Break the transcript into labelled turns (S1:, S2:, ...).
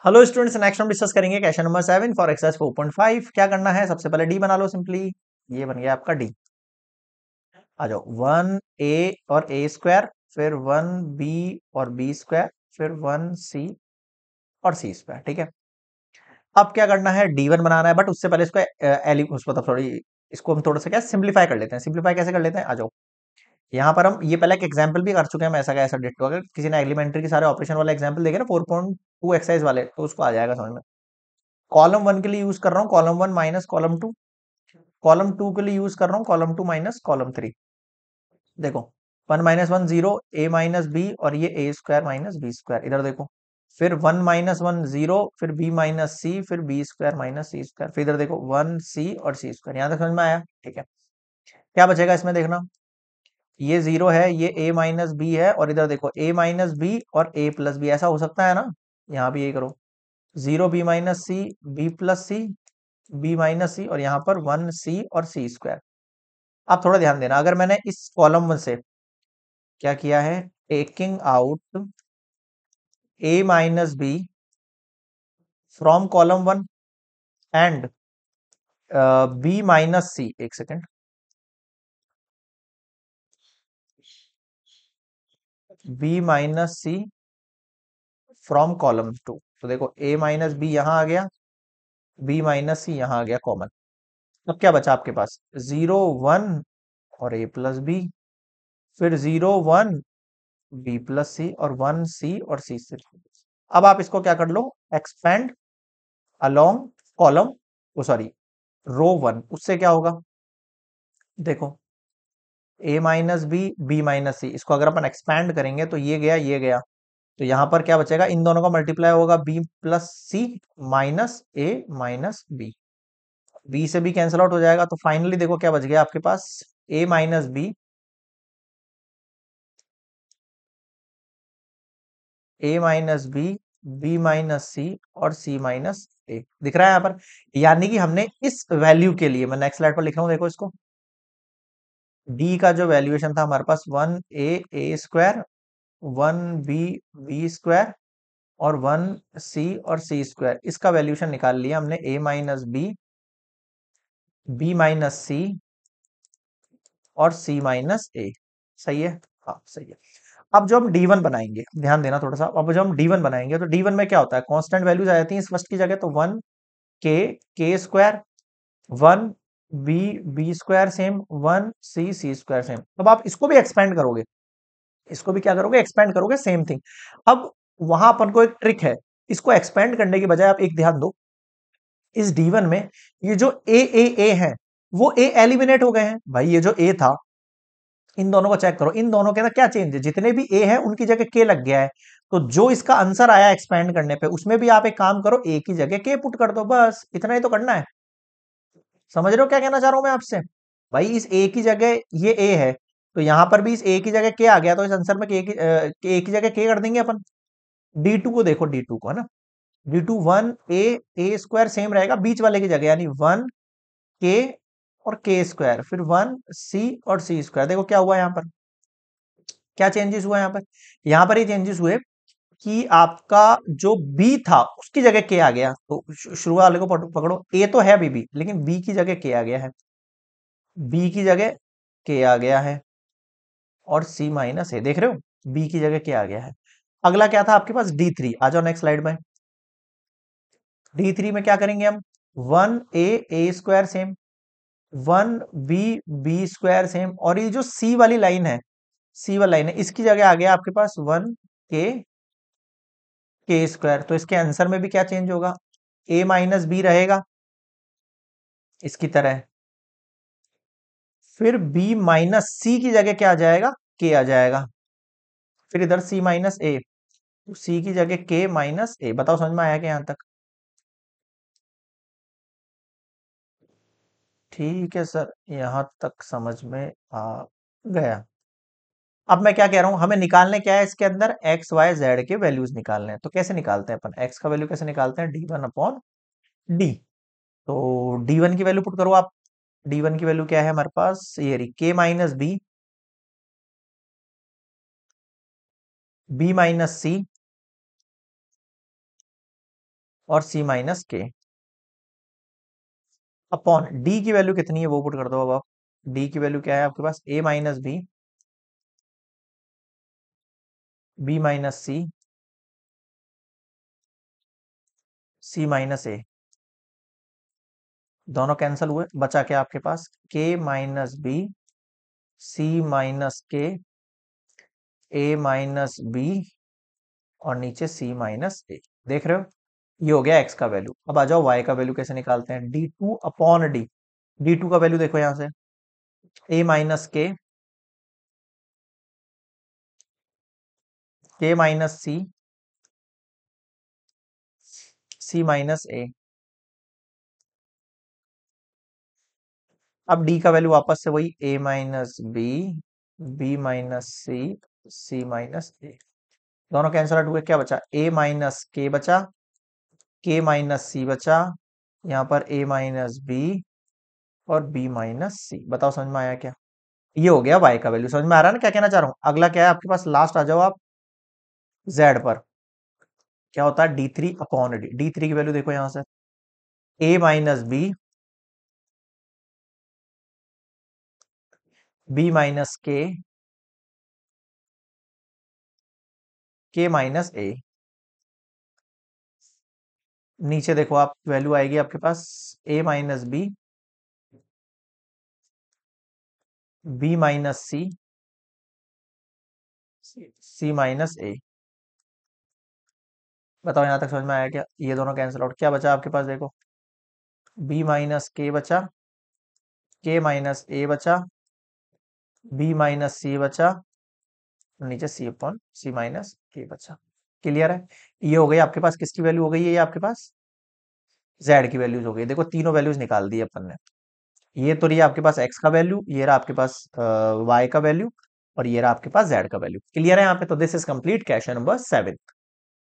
S1: Hello students, next हम discuss करेंगे question number 7 for exercise 4.5। क्या करना है? सबसे पहले डी बना लो सिंपली। ये बन गया आपका डी। आ जाओ, 1 a और a स्क्वायर, फिर 1 b और b स्क्वायर, फिर 1 c और c स्क्वायर। ठीक है। अब क्या करना है? डी1 बनाना है, बट उससे पहले इसको उस मतलब थोड़ी इसको हम थोड़ा सा क्या सिंप्लीफाई कर लेते हैं। सिंप्लीफाई कैसे कर लेते हैं? आ जाओ, यहाँ पर हम ये पहले एक एग्जाम्पल भी कर चुके हैं। हम ऐसा का ऐसा डिट्टो, अगर किसी ने एलिमेंट्री के सारे ऑपरेशन वाले एग्जाम्पल देखे ना 4.2 एक्सरसाइज वाले, तो उसको आ जाएगा समझ में। कॉलम 1 के लिए यूज कर रहा हूँ कॉलम 1 माइनस कॉलम 2। कॉलम 2 के लिए यूज कर रहा हूँ कॉलम 2 माइनस कॉलम 3। देखो, 1 माइनस 1 0, ए माइनस बी, और ये ए स्क्वायर माइनस बी स्क्वायर। इधर देखो, फिर 1 माइनस 1 0, फिर बी माइनस सी, फिर बी स्क्वायर माइनस सी स्क्वायर। फिर इधर देखो 1 सी और सी स्क्वायर। यहां तक समझ में आया? ठीक है। क्या बचेगा इसमें? देखना, ये 0 है, ये a माइनस बी है, और इधर देखो a माइनस बी और a प्लस बी। ऐसा हो सकता है ना? यहाँ भी यही करो, 0 b माइनस सी, बी प्लस सी, बी माइनस सी, और यहाँ पर 1 सी और सी स्क्वायर। आप थोड़ा ध्यान देना, अगर मैंने इस कॉलम में से क्या किया है, taking out a minus b from column 1 and b minus c, एक second, b minus c from column 2। तो देखो a माइनस बी यहां आ गया, बी माइनस सी यहां आ गया कॉमन। अब क्या बचा आपके पास? 0 1 और a प्लस बी, फिर 0 1 बी प्लस सी, और 1 सी और सी से। अब आप इसको क्या कर लो, expand along column, oh sorry, row 1। उससे क्या होगा? देखो, a minus B, B minus c, इसको अगर अपन एक्सपैंड करेंगे तो ये गया, ये गया। तो यहां पर क्या बचेगा? इन दोनों का मल्टीप्लाई होगा, b plus c minus a minus B. B से बी कैंसिल आउट हो जाएगा, तो फाइनली देखो क्या बच गया आपके पास, a minus b, a minus B, B minus c और सी माइनस ए। दिख रहा है यहाँ पर? यानी कि हमने इस वैल्यू के लिए, मैं नेक्स्ट स्लाइड पर लिख रहा हूँ, देखो इसको, डी का जो वैल्यूएशन था हमारे पास 1 a square, 1 b B square, और 1 c और सी स्क्वायर, इसका वैल्यूएशन निकाल लिया हमने, a minus B, B minus c और सी माइनस ए। सही है? हाँ सही है। अब जो हम D1 बनाएंगे, ध्यान देना थोड़ा सा, अब जो हम D1 बनाएंगे तो D1 में क्या होता है, कांस्टेंट वैल्यूज आ जाती हैं इस फर्स्ट की जगह। तो 1 के square, 1 B B square same, 1 C C square same. अब आप इसको भी एक्सपेंड करोगे, इसको भी क्या करोगे, एक्सपेंड करोगे, सेम थिंग। अब वहां अपन को एक ट्रिक है, इसको एक्सपेंड करने की बजाय आप एक ध्यान दो, इस D1 में ये जो ए है, वो ए एलिमिनेट हो गए हैं भाई। ये जो ए था, इन दोनों को चेक करो, इन दोनों के अंदर क्या चेंज है, जितने भी ए है उनकी जगह के लग गया है। तो जो इसका आंसर आया एक्सपेंड करने पे, उसमें भी आप एक काम करो, ए की जगह के पुट कर दो, बस इतना ही तो करना है। समझ रहे हो क्या कहना चाह रहा हूं मैं आपसे? भाई इस ए की जगह ये ए है, तो यहां पर भी इस ए की जगह के आ गया, तो इस आंसर में के की जगह के कर देंगे अपन। D2 को देखो, D2 को है ना, D2 1 ए स्क्वायर सेम रहेगा बीच वाले की जगह, यानी 1 के और के स्क्वायर, फिर 1 सी और सी स्क्वायर। देखो क्या हुआ यहाँ पर, क्या चेंजेस हुआ यहाँ पर? यहाँ पर ये चेंजेस हुए कि आपका जो बी था उसकी जगह के आ गया। तो शुरू वाले को पकड़ो, ए तो है अभी भी, लेकिन बी की जगह के आ गया है, बी की जगह के आ गया है, और सी माइनस ए, देख रहे हो, बी की जगह के आ गया है। अगला क्या था आपके पास? D3। आ जाओ नेक्स्ट स्लाइड में। D3 में क्या करेंगे हम? 1 a square same, 1 B B square same, और ये जो सी वाली लाइन है, सी वाली लाइन है, इसकी जगह आ गया आपके पास 1 के स्क्वायर। तो इसके आंसर में भी क्या चेंज होगा, ए माइनस बी रहेगा इसकी तरह, फिर बी माइनस सी की जगह क्या आ जाएगा, के आ जाएगा, फिर इधर सी माइनस ए, तो सी की जगह के माइनस ए। बताओ समझ में आया कि यहां तक? ठीक है सर, यहां तक समझ में आ गया। अब मैं क्या कह रहा हूं, हमें निकालने क्या है इसके अंदर, एक्स वाई जेड के वैल्यूज निकालने हैं। तो कैसे निकालते हैं अपन एक्स का वैल्यू, कैसे निकालते हैं, D1/D। तो D1 की वैल्यू पुट करो आप। D1 की वैल्यू क्या है हमारे पास, ये रही, के माइनस बी माइनस सी और सी माइनस के अपॉन डी की वैल्यू कितनी है वो पुट कर दो। अब आप डी की वैल्यू क्या है आपके पास, ए minus B, B minus C, C minus A. दोनों कैंसिल हुए, बचा क्या आपके पास, के माइनस बी, सी माइनस के, ए माइनस बी, और नीचे सी माइनस ए। देख रहे हो, ये हो गया एक्स का वैल्यू। अब आ जाओ वाई का वैल्यू कैसे निकालते हैं, D two upon D. D two का वैल्यू देखो यहां से, ए माइनस के माइनस सी माइनस ए। अब डी का वैल्यू वापस से वही, A minus B, B minus C, C minus A. दोनों कैंसल आउट हुए, क्या बचा, ए माइनस के बचा, के माइनस सी बचा, यहाँ पर ए माइनस बी और बी माइनस सी। बताओ समझ में आया क्या, ये हो गया वाई का वैल्यू। समझ में आ रहा है ना क्या कहना चाह रहा हूं। अगला क्या है आपके पास, लास्ट आ जाओ आप जेड पर। क्या होता है, D three upon D. D three की वैल्यू देखो यहां से, A minus B, B minus के माइनस ए। नीचे देखो आप, वैल्यू आएगी आपके पास ए minus B minus C minus ए। बताओ यहां तक समझ में आया क्या, ये दोनों कैंसिल आउट, क्या बचा आपके पास देखो, बी माइनस के बचा, के माइनस ए बचा, बी माइनस सी बचा, और नीचे सी अपॉन सी माइनस के बचा। क्लियर है, ये हो गई आपके पास, किसकी वैल्यू हो गई है ये आपके पास, जेड की वैल्यूज हो गई। देखो तीनों वैल्यूज निकाल दी अपन ने। ये तो रही आपके पास एक्स का वैल्यू, ये रहा आपके पास वाई का वैल्यू, और ये रहा आपके पास जेड का वैल्यू। क्लियर है यहाँ पे, तो this is complete question number 7।